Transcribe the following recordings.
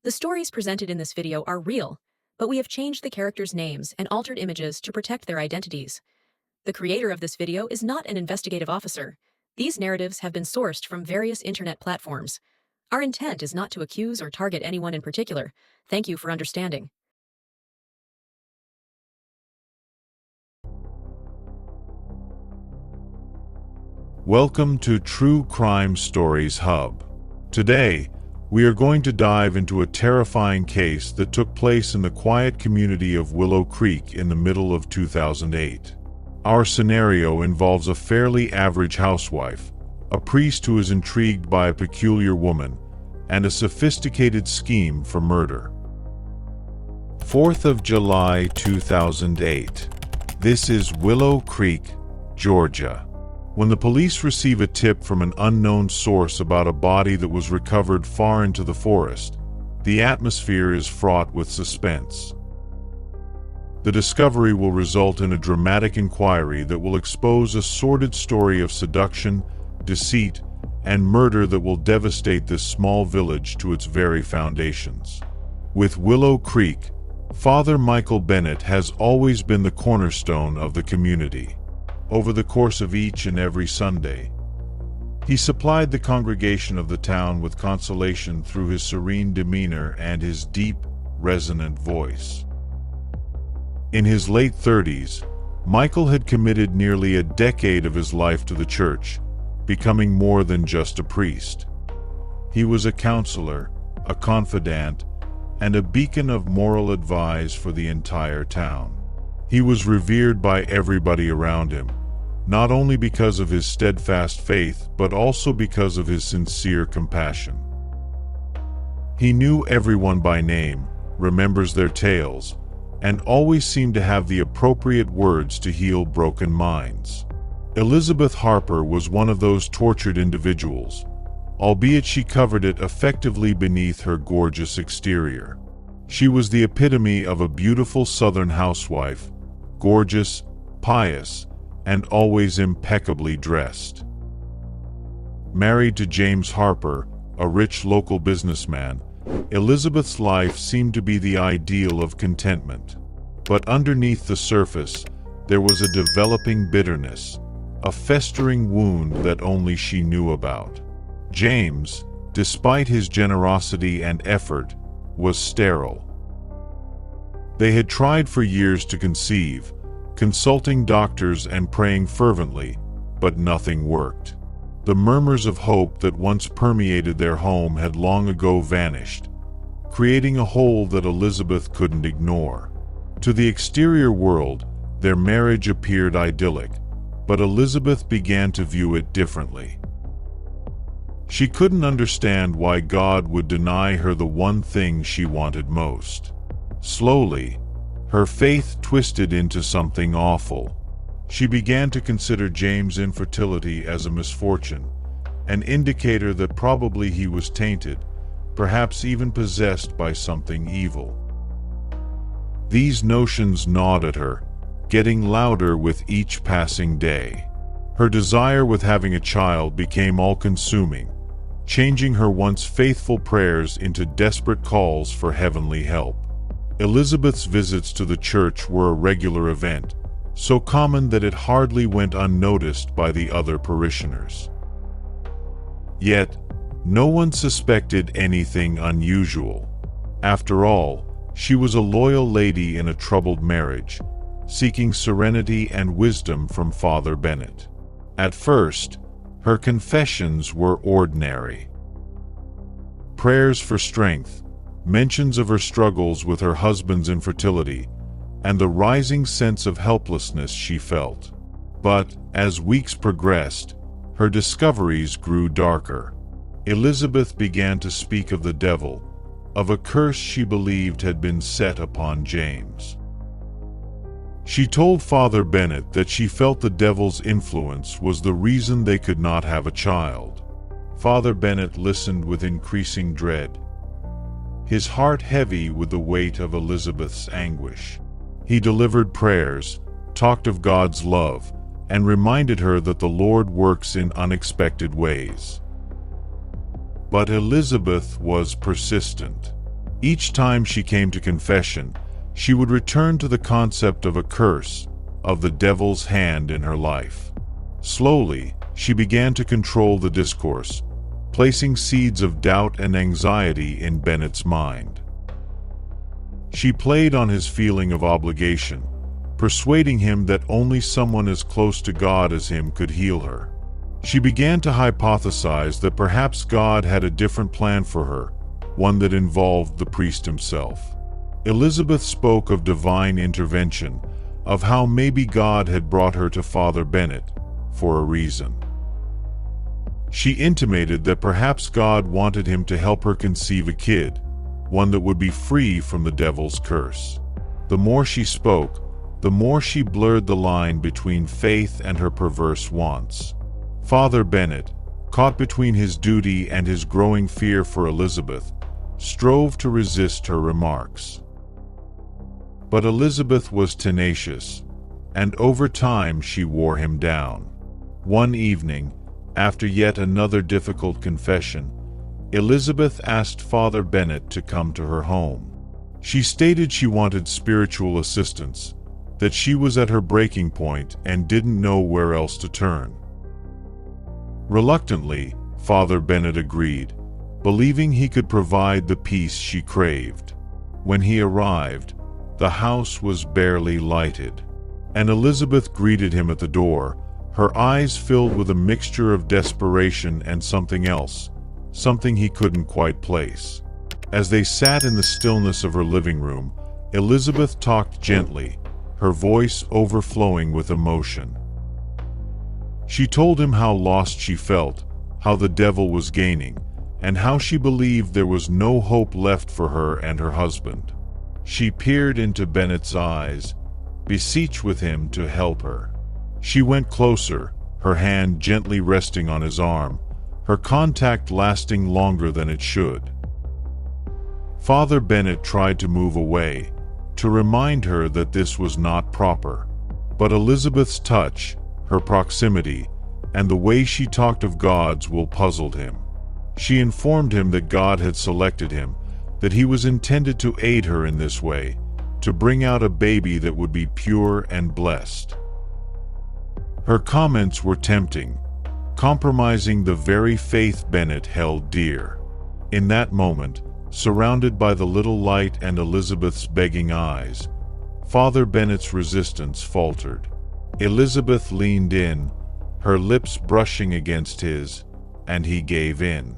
The stories presented in this video are real, but we have changed the characters' names and altered images to protect their identities. The creator of this video is not an investigative officer. These narratives have been sourced from various internet platforms. Our intent is not to accuse or target anyone in particular. Thank you for understanding. Welcome to True Crime Stories Hub. Today, we are going to dive into a terrifying case that took place in the quiet community of Willow Creek in the middle of 2008. Our scenario involves a fairly average housewife, a priest who is intrigued by a peculiar woman, and a sophisticated scheme for murder. 4th of July 2008. This is Willow Creek, Georgia. When the police receive a tip from an unknown source about a body that was recovered far into the forest, the atmosphere is fraught with suspense. The discovery will result in a dramatic inquiry that will expose a sordid story of seduction, deceit, and murder that will devastate this small village to its very foundations. With Willow Creek, Father Michael Bennett has always been the cornerstone of the community. Over the course of each and every Sunday, he supplied the congregation of the town with consolation through his serene demeanor and his deep, resonant voice. In his late 30s, Michael had committed nearly a decade of his life to the church, becoming more than just a priest. He was a counselor, a confidant, and a beacon of moral advice for the entire town. He was revered by everybody around him, not only because of his steadfast faith, but also because of his sincere compassion. He knew everyone by name, remembers their tales, and always seemed to have the appropriate words to heal broken minds. Elizabeth Harper was one of those tortured individuals, albeit she covered it effectively beneath her gorgeous exterior. She was the epitome of a beautiful Southern housewife, gorgeous, pious, and always impeccably dressed. Married to James Harper, a rich local businessman, Elizabeth's life seemed to be the ideal of contentment. But underneath the surface, there was a developing bitterness, a festering wound that only she knew about. James, despite his generosity and effort, was sterile. They had tried for years to conceive, consulting doctors and praying fervently, but nothing worked. The murmurs of hope that once permeated their home had long ago vanished, creating a hole that Elizabeth couldn't ignore. To the exterior world, their marriage appeared idyllic, but Elizabeth began to view it differently. She couldn't understand why God would deny her the one thing she wanted most. Slowly, her faith twisted into something awful. She began to consider James' infertility as a misfortune, an indicator that probably he was tainted, perhaps even possessed by something evil. These notions gnawed at her, getting louder with each passing day. Her desire with having a child became all-consuming, changing her once faithful prayers into desperate calls for heavenly help. Elizabeth's visits to the church were a regular event, so common that it hardly went unnoticed by the other parishioners. Yet, no one suspected anything unusual. After all, she was a loyal lady in a troubled marriage, seeking serenity and wisdom from Father Bennett. At first, her confessions were ordinary. Prayers for strength, mentions of her struggles with her husband's infertility, and the rising sense of helplessness she felt. But, as weeks progressed, her discoveries grew darker. Elizabeth began to speak of the devil, of a curse she believed had been set upon James. She told Father Bennett that she felt the devil's influence was the reason they could not have a child. Father Bennett listened with increasing dread, his heart heavy with the weight of Elizabeth's anguish. He delivered prayers, talked of God's love, and reminded her that the Lord works in unexpected ways. But Elizabeth was persistent. Each time she came to confession, she would return to the concept of a curse, of the devil's hand in her life. Slowly, she began to control the discourse, placing seeds of doubt and anxiety in Bennett's mind. She played on his feeling of obligation, persuading him that only someone as close to God as him could heal her. She began to hypothesize that perhaps God had a different plan for her, one that involved the priest himself. Elizabeth spoke of divine intervention, of how maybe God had brought her to Father Bennett for a reason. She intimated that perhaps God wanted him to help her conceive a kid, one that would be free from the devil's curse. The more she spoke, the more she blurred the line between faith and her perverse wants. Father Bennett, caught between his duty and his growing fear for Elizabeth, strove to resist her remarks. But Elizabeth was tenacious, and over time she wore him down. One evening, after yet another difficult confession, Elizabeth asked Father Bennett to come to her home. She stated she wanted spiritual assistance, that she was at her breaking point and didn't know where else to turn. Reluctantly, Father Bennett agreed, believing he could provide the peace she craved. When he arrived, the house was barely lighted, and Elizabeth greeted him at the door, her eyes filled with a mixture of desperation and something else, something he couldn't quite place. As they sat in the stillness of her living room, Elizabeth talked gently, her voice overflowing with emotion. She told him how lost she felt, how the devil was gaining, and how she believed there was no hope left for her and her husband. She peered into Bennett's eyes, beseech with him to help her. She went closer, her hand gently resting on his arm, her contact lasting longer than it should. Father Bennett tried to move away, to remind her that this was not proper. But Elizabeth's touch, her proximity, and the way she talked of God's will puzzled him. She informed him that God had selected him, that he was intended to aid her in this way, to bring out a baby that would be pure and blessed. Her comments were tempting, compromising the very faith Bennett held dear. In that moment, surrounded by the little light and Elizabeth's begging eyes, Father Bennett's resistance faltered. Elizabeth leaned in, her lips brushing against his, and he gave in.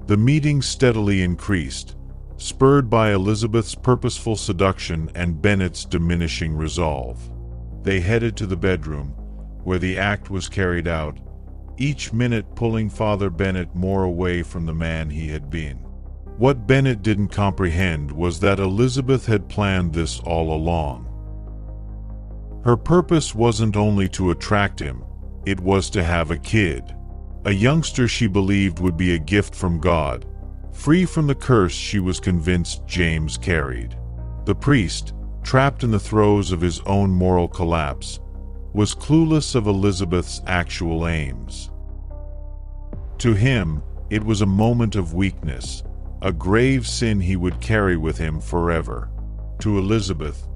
The meeting steadily increased, spurred by Elizabeth's purposeful seduction and Bennett's diminishing resolve. They headed to the bedroom, where the act was carried out, each minute pulling Father Bennett more away from the man he had been. What Bennett didn't comprehend was that Elizabeth had planned this all along. Her purpose wasn't only to attract him, it was to have a kid. A youngster she believed would be a gift from God, free from the curse she was convinced James carried. The priest, trapped in the throes of his own moral collapse, was clueless of Elizabeth's actual aims. To him, it was a moment of weakness, a grave sin he would carry with him forever. To Elizabeth,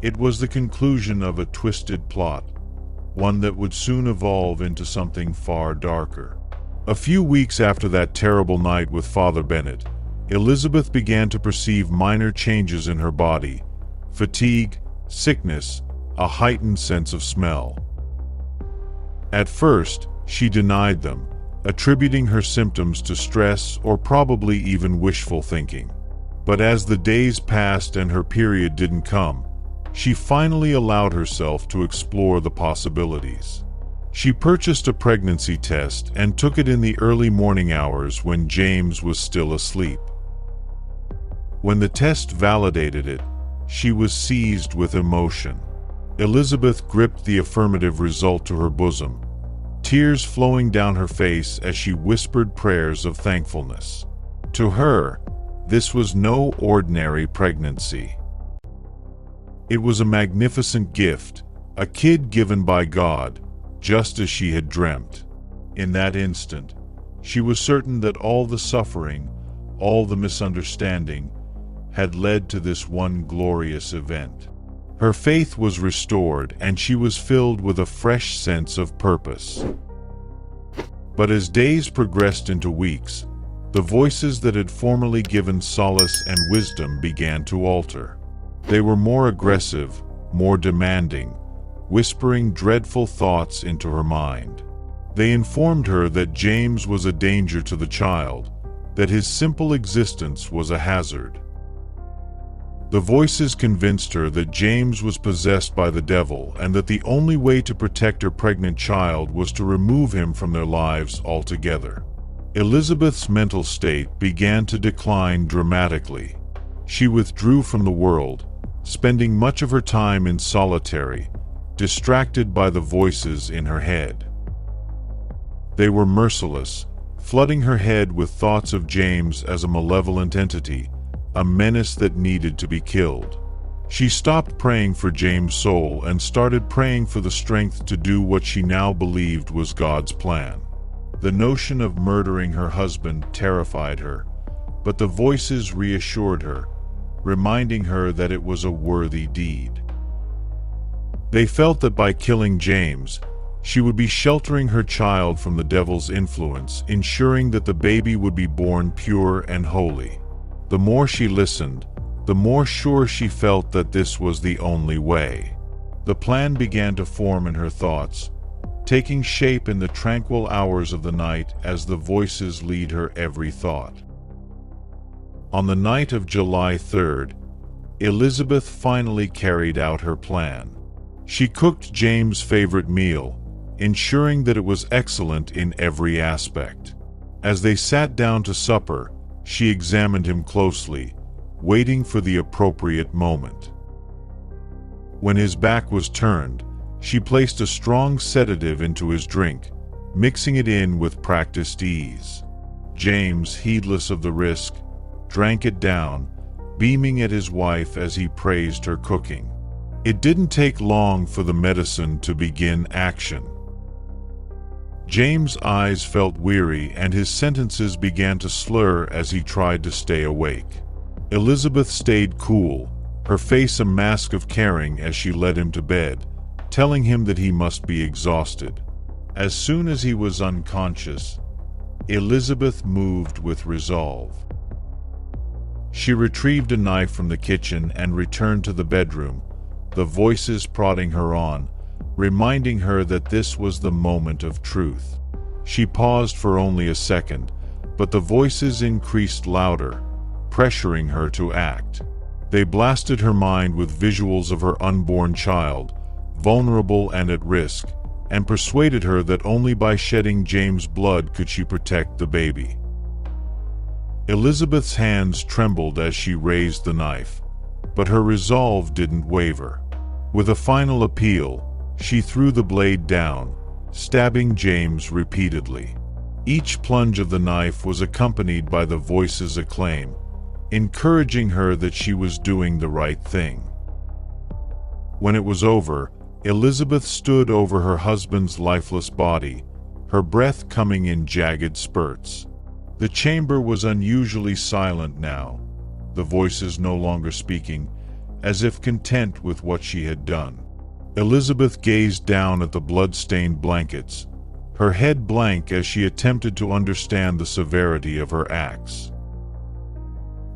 it was the conclusion of a twisted plot, one that would soon evolve into something far darker. A few weeks after that terrible night with Father Bennett, Elizabeth began to perceive minor changes in her body: fatigue, sickness, a heightened sense of smell. At first, she denied them, attributing her symptoms to stress or probably even wishful thinking. But as the days passed and her period didn't come, she finally allowed herself to explore the possibilities. She purchased a pregnancy test and took it in the early morning hours when James was still asleep. When the test validated it, she was seized with emotion. Elizabeth gripped the affirmative result to her bosom, tears flowing down her face as she whispered prayers of thankfulness. To her, this was no ordinary pregnancy. It was a magnificent gift, a kid given by God, just as she had dreamt. In that instant, she was certain that all the suffering, all the misunderstanding, had led to this one glorious event. Her faith was restored and she was filled with a fresh sense of purpose. But as days progressed into weeks, the voices that had formerly given solace and wisdom began to alter. They were more aggressive, more demanding, whispering dreadful thoughts into her mind. They informed her that James was a danger to the child, that his simple existence was a hazard. The voices convinced her that James was possessed by the devil and that the only way to protect her pregnant child was to remove him from their lives altogether. Elizabeth's mental state began to decline dramatically. She withdrew from the world, spending much of her time in solitary, distracted by the voices in her head. They were merciless, flooding her head with thoughts of James as a malevolent entity, a menace that needed to be killed. She stopped praying for James' soul and started praying for the strength to do what she now believed was God's plan. The notion of murdering her husband terrified her, but the voices reassured her, reminding her that it was a worthy deed. They felt that by killing James, she would be sheltering her child from the devil's influence, ensuring that the baby would be born pure and holy. The more she listened, the more sure she felt that this was the only way. The plan began to form in her thoughts, taking shape in the tranquil hours of the night as the voices lead her every thought. On the night of July 3rd, Elizabeth finally carried out her plan. She cooked James' favorite meal, ensuring that it was excellent in every aspect. As they sat down to supper, she examined him closely, waiting for the appropriate moment. When his back was turned, she placed a strong sedative into his drink, mixing it in with practiced ease. James, heedless of the risk, drank it down, beaming at his wife as he praised her cooking. It didn't take long for the medicine to begin action. James' eyes felt weary and his sentences began to slur as he tried to stay awake. Elizabeth stayed cool, her face a mask of caring as she led him to bed, telling him that he must be exhausted. As soon as he was unconscious, Elizabeth moved with resolve. She retrieved a knife from the kitchen and returned to the bedroom, the voices prodding her on, reminding her that this was the moment of truth. She paused for only a second, but the voices increased louder, pressuring her to act. They blasted her mind with visuals of her unborn child, vulnerable and at risk, and persuaded her that only by shedding James' blood could she protect the baby. Elizabeth's hands trembled as she raised the knife, but her resolve didn't waver. With a final appeal, she threw the blade down, stabbing James repeatedly. Each plunge of the knife was accompanied by the voice's acclaim, encouraging her that she was doing the right thing. When it was over, Elizabeth stood over her husband's lifeless body, her breath coming in jagged spurts. The chamber was unusually silent now, the voices no longer speaking, as if content with what she had done. Elizabeth gazed down at the blood-stained blankets, her head blank as she attempted to understand the severity of her acts.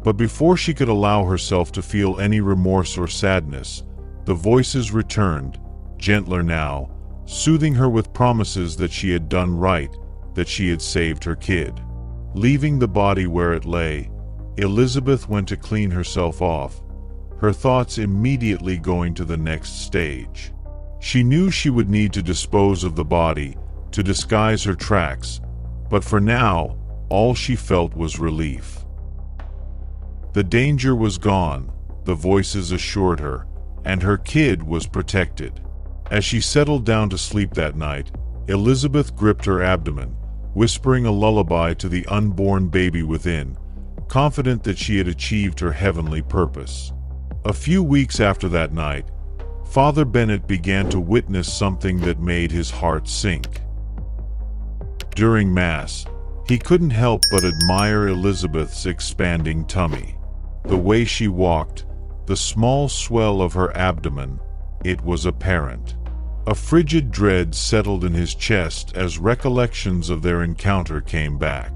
But before she could allow herself to feel any remorse or sadness, the voices returned, gentler now, soothing her with promises that she had done right, that she had saved her kid. Leaving the body where it lay, Elizabeth went to clean herself off, her thoughts immediately going to the next stage. She knew she would need to dispose of the body, to disguise her tracks, but for now, all she felt was relief. The danger was gone, the voices assured her, and her kid was protected. As she settled down to sleep that night, Elizabeth gripped her abdomen, whispering a lullaby to the unborn baby within, confident that she had achieved her heavenly purpose. A few weeks after that night, Father Bennett began to witness something that made his heart sink. During Mass, He couldn't help but admire Elizabeth's expanding tummy. The way she walked, the small swell of her abdomen, it was apparent. A frigid dread settled in his chest as recollections of their encounter came back.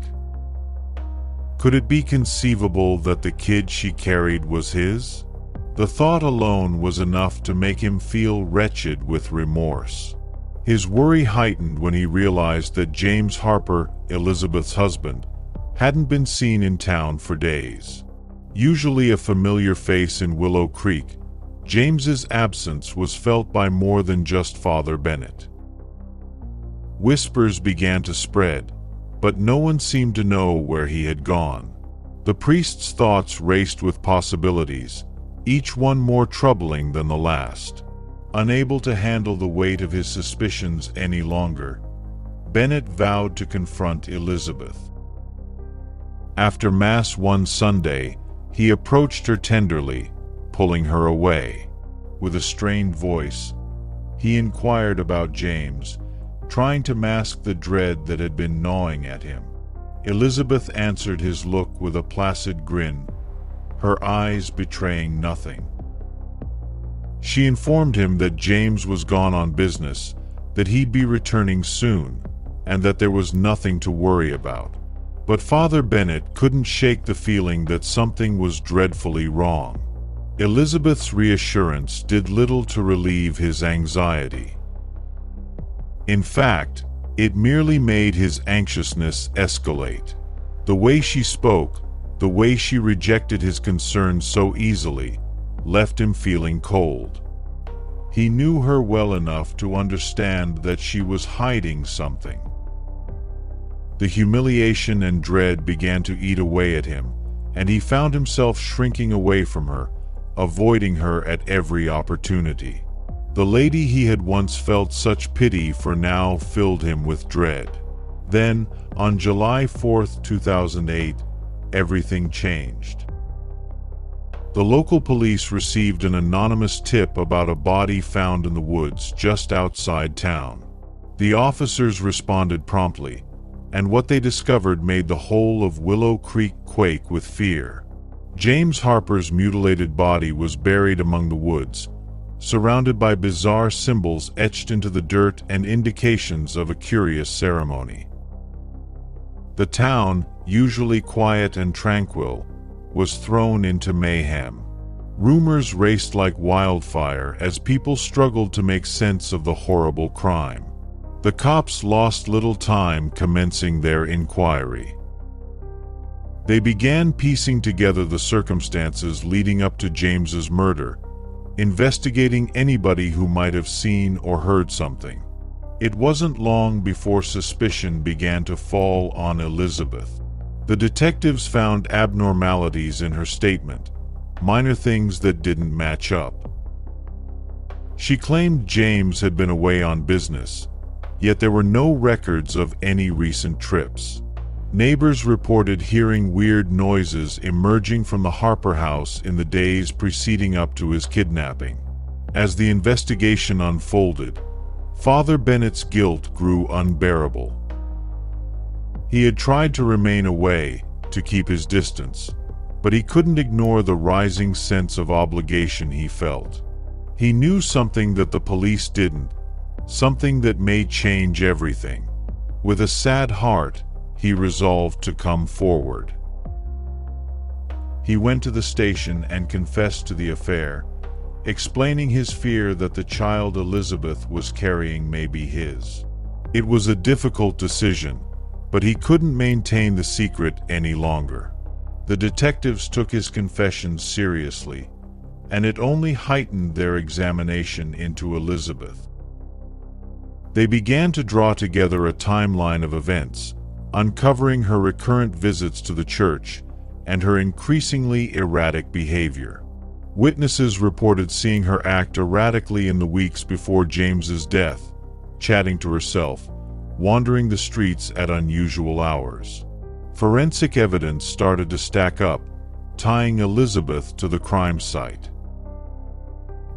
Could it be conceivable that the kid she carried was his? The thought alone was enough to make him feel wretched with remorse. His worry heightened when he realized that James Harper, Elizabeth's husband, hadn't been seen in town for days. Usually a familiar face in Willow Creek, James's absence was felt by more than just Father Bennett. Whispers began to spread, but no one seemed to know where he had gone. The priest's thoughts raced with possibilities, each one more troubling than the last. Unable to handle the weight of his suspicions any longer, Bennett vowed to confront Elizabeth. After Mass one Sunday, he approached her tenderly, pulling her away. With a strained voice, he inquired about James, trying to mask the dread that had been gnawing at him. Elizabeth answered his look with a placid grin, her eyes betraying nothing. She informed him that James was gone on business, that he'd be returning soon, and that there was nothing to worry about. But Father Bennett couldn't shake the feeling that something was dreadfully wrong. Elizabeth's reassurance did little to relieve his anxiety. In fact, it merely made his anxiousness escalate. The way she spoke, the way she rejected his concerns so easily, left him feeling cold. He knew her well enough to understand that she was hiding something. The humiliation and dread began to eat away at him, and he found himself shrinking away from her, avoiding her at every opportunity. The lady he had once felt such pity for now filled him with dread. Then, on July 4th, 2008, everything changed. The local police received an anonymous tip about a body found in the woods just outside town. The officers responded promptly, and what they discovered made the whole of Willow Creek quake with fear. James Harper's mutilated body was buried among the woods, surrounded by bizarre symbols etched into the dirt and indications of a curious ceremony. The town, usually quiet and tranquil, was thrown into mayhem. Rumors raced like wildfire as people struggled to make sense of the horrible crime. The cops lost little time commencing their inquiry. They began piecing together the circumstances leading up to James's murder, investigating anybody who might have seen or heard something. It wasn't long before suspicion began to fall on Elizabeth. The detectives found abnormalities in her statement, minor things that didn't match up. She claimed James had been away on business, yet there were no records of any recent trips. Neighbors reported hearing weird noises emerging from the Harper house in the days preceding up to his kidnapping. As the investigation unfolded, Father Bennett's guilt grew unbearable. He had tried to remain away, to keep his distance, but he couldn't ignore the rising sense of obligation he felt. He knew something that the police didn't, something that may change everything. With a sad heart, he resolved to come forward. He went to the station and confessed to the affair, explaining his fear that the child Elizabeth was carrying may be his. It was a difficult decision, but he couldn't maintain the secret any longer. The detectives took his confession seriously, and it only heightened their examination into Elizabeth. They began to draw together a timeline of events, uncovering her recurrent visits to the church and her increasingly erratic behavior. Witnesses reported seeing her act erratically in the weeks before James's death, chatting to herself, wandering the streets at unusual hours. Forensic evidence started to stack up, tying Elizabeth to the crime site.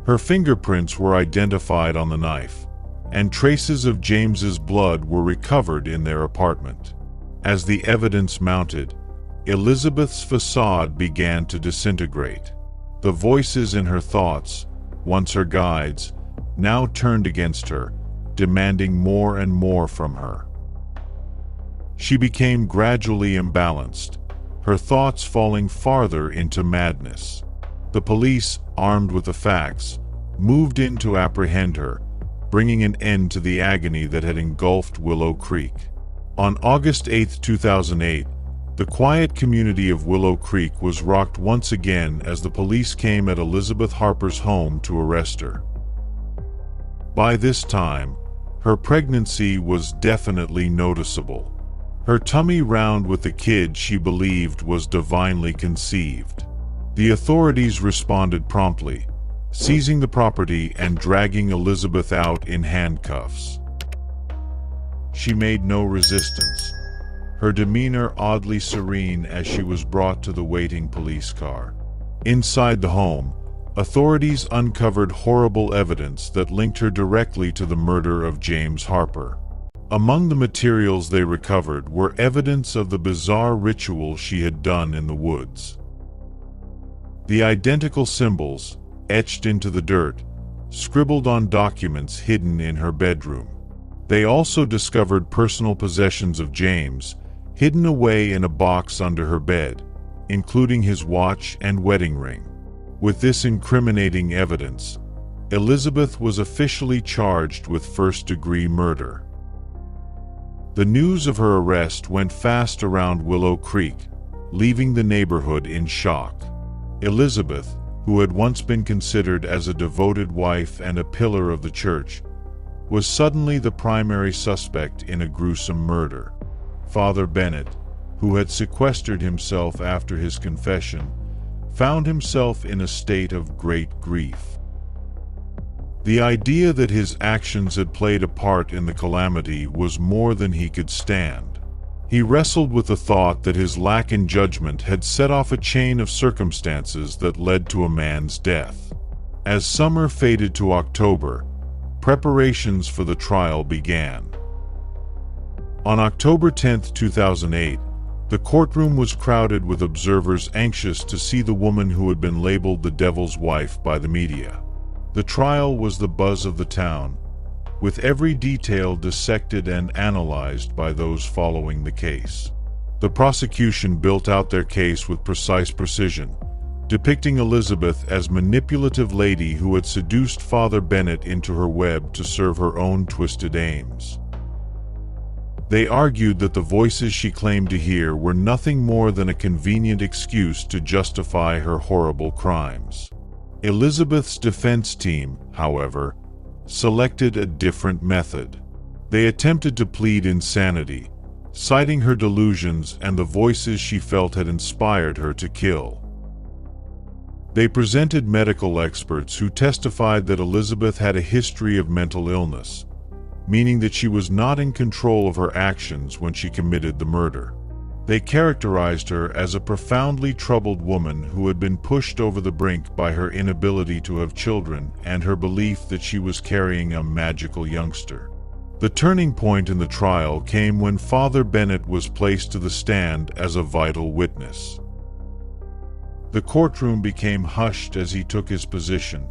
Her fingerprints were identified on the knife, and traces of James's blood were recovered in their apartment. As the evidence mounted, Elizabeth's facade began to disintegrate. The voices in her thoughts, once her guides, now turned against her, demanding more and more from her. She became gradually imbalanced, her thoughts falling farther into madness. The police, armed with the facts, moved in to apprehend her, bringing an end to the agony that had engulfed Willow Creek. On August 8, 2008, the quiet community of Willow Creek was rocked once again as the police came at Elizabeth Harper's home to arrest her. By this time, her pregnancy was definitely noticeable. Her tummy round with the kid she believed was divinely conceived. The authorities responded promptly, seizing the property and dragging Elizabeth out in handcuffs. She made no resistance, her demeanor oddly serene as she was brought to the waiting police car. Inside the home, authorities uncovered horrible evidence that linked her directly to the murder of James Harper. Among the materials they recovered were evidence of the bizarre ritual she had done in the woods. The identical symbols, etched into the dirt, scribbled on documents hidden in her bedroom. They also discovered personal possessions of James, hidden away in a box under her bed, including his watch and wedding ring. With this incriminating evidence, Elizabeth was officially charged with first-degree murder. The news of her arrest went fast around Willow Creek, leaving the neighborhood in shock. Elizabeth, who had once been considered as a devoted wife and a pillar of the church, was suddenly the primary suspect in a gruesome murder. Father Bennett, who had sequestered himself after his confession, found himself in a state of great grief. The idea that his actions had played a part in the calamity was more than he could stand. He wrestled with the thought that his lack in judgment had set off a chain of circumstances that led to a man's death. As summer faded to October, preparations for the trial began. On October 10, 2008, the courtroom was crowded with observers anxious to see the woman who had been labeled the devil's wife by the media. The trial was the buzz of the town, with every detail dissected and analyzed by those following the case. The prosecution built out their case with precise precision, depicting Elizabeth as a manipulative lady who had seduced Father Bennett into her web to serve her own twisted aims. They argued that the voices she claimed to hear were nothing more than a convenient excuse to justify her horrible crimes. Elizabeth's defense team, however, selected a different method. They attempted to plead insanity, citing her delusions and the voices she felt had inspired her to kill. They presented medical experts who testified that Elizabeth had a history of mental illness, meaning that she was not in control of her actions when she committed the murder. They characterized her as a profoundly troubled woman who had been pushed over the brink by her inability to have children and her belief that she was carrying a magical youngster. The turning point in the trial came when Father Bennett was placed to the stand as a vital witness. The courtroom became hushed as he took his position,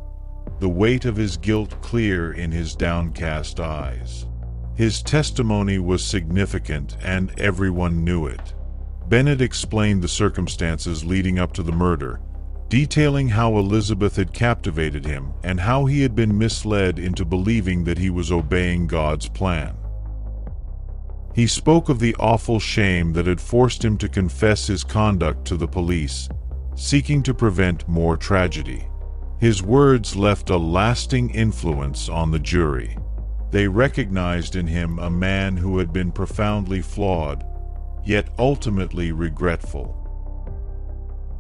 the weight of his guilt clear in his downcast eyes. His testimony was significant and everyone knew it. Bennett explained the circumstances leading up to the murder, detailing how Elizabeth had captivated him and how he had been misled into believing that he was obeying God's plan. He spoke of the awful shame that had forced him to confess his conduct to the police, seeking to prevent more tragedy. His words left a lasting influence on the jury. They recognized in him a man who had been profoundly flawed, yet ultimately regretful.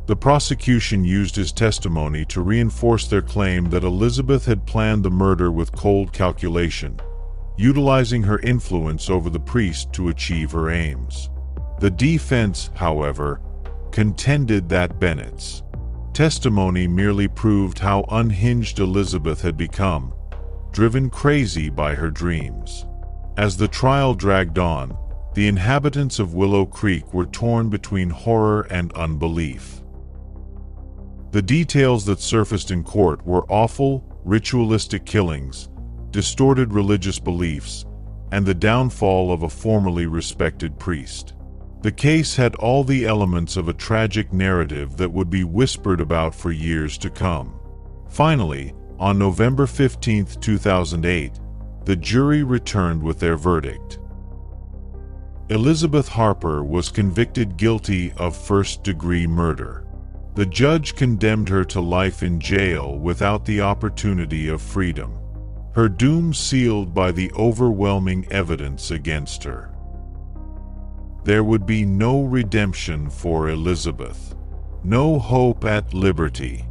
The prosecution used his testimony to reinforce their claim that Elizabeth had planned the murder with cold calculation, utilizing her influence over the priest to achieve her aims. The defense, however, contended that Bennett's testimony merely proved how unhinged Elizabeth had become, driven crazy by her dreams. As the trial dragged on, The inhabitants of Willow Creek were torn between horror and unbelief. The details that surfaced in court were awful, ritualistic killings, distorted religious beliefs, and the downfall of a formerly respected priest. The case had all the elements of a tragic narrative that would be whispered about for years to come. Finally, on November 15, 2008, the jury returned with their verdict. Elizabeth Harper was convicted guilty of first-degree murder. The judge condemned her to life in jail without the opportunity of freedom. Her doom sealed by the overwhelming evidence against her. There would be no redemption for Elizabeth. No hope at liberty.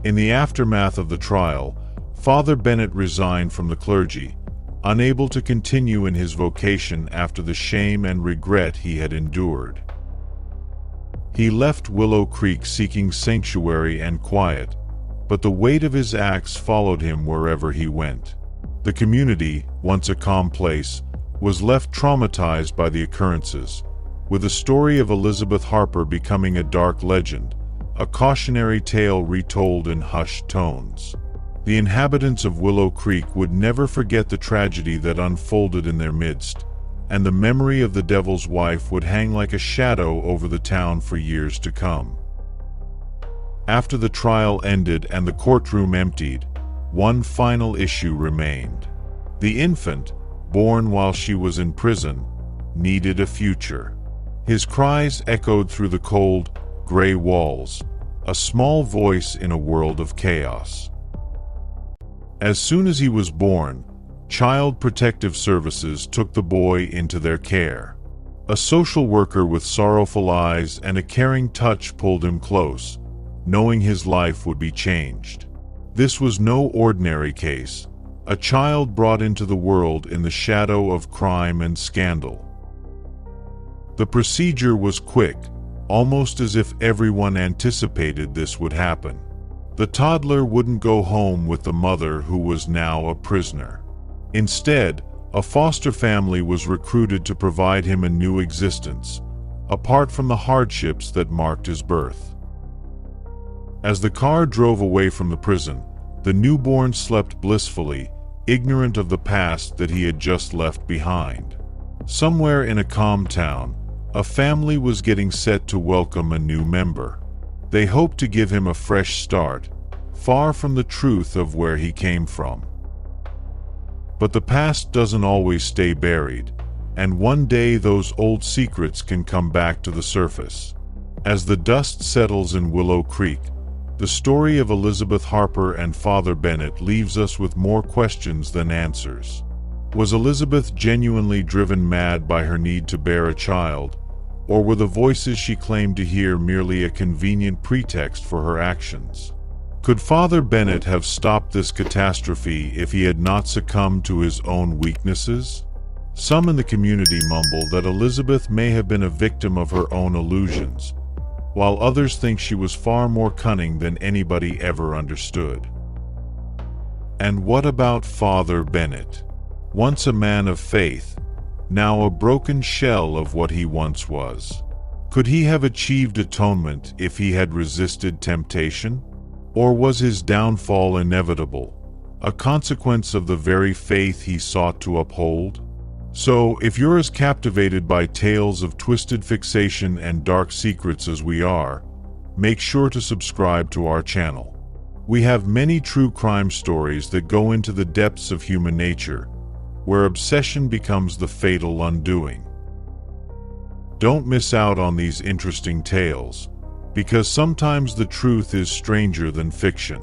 In the aftermath of the trial, Father Bennett resigned from the clergy, unable to continue in his vocation after the shame and regret he had endured. He left Willow Creek seeking sanctuary and quiet, but the weight of his acts followed him wherever he went. The community, once a calm place, was left traumatized by the occurrences, with the story of Elizabeth Harper becoming a dark legend, a cautionary tale retold in hushed tones. The inhabitants of Willow Creek would never forget the tragedy that unfolded in their midst, and the memory of the devil's wife would hang like a shadow over the town for years to come. After the trial ended and the courtroom emptied, one final issue remained. The infant, born while she was in prison, needed a future. His cries echoed through the cold, gray walls, a small voice in a world of chaos. As soon as he was born, Child Protective Services took the boy into their care. A social worker with sorrowful eyes and a caring touch pulled him close, knowing his life would be changed. This was no ordinary case, a child brought into the world in the shadow of crime and scandal. The procedure was quick, almost as if everyone anticipated this would happen. The toddler wouldn't go home with the mother who was now a prisoner. Instead, a foster family was recruited to provide him a new existence, apart from the hardships that marked his birth. As the car drove away from the prison, the newborn slept blissfully, ignorant of the past that he had just left behind. Somewhere in a calm town, a family was getting set to welcome a new member. They hoped to give him a fresh start, far from the truth of where he came from. But the past doesn't always stay buried, and one day those old secrets can come back to the surface. As the dust settles in Willow Creek, the story of Elizabeth Harper and Father Bennett leaves us with more questions than answers. Was Elizabeth genuinely driven mad by her need to bear a child, or were the voices she claimed to hear merely a convenient pretext for her actions? Could Father Bennett have stopped this catastrophe if he had not succumbed to his own weaknesses? Some in the community mumble that Elizabeth may have been a victim of her own illusions, while others think she was far more cunning than anybody ever understood. And what about Father Bennett? Once a man of faith, now a broken shell of what he once was. Could he have achieved atonement if he had resisted temptation? Or was his downfall inevitable, a consequence of the very faith he sought to uphold? So, if you're as captivated by tales of twisted fixation and dark secrets as we are, make sure to subscribe to our channel. We have many true crime stories that go into the depths of human nature, where obsession becomes the fatal undoing. Don't miss out on these interesting tales, because sometimes the truth is stranger than fiction.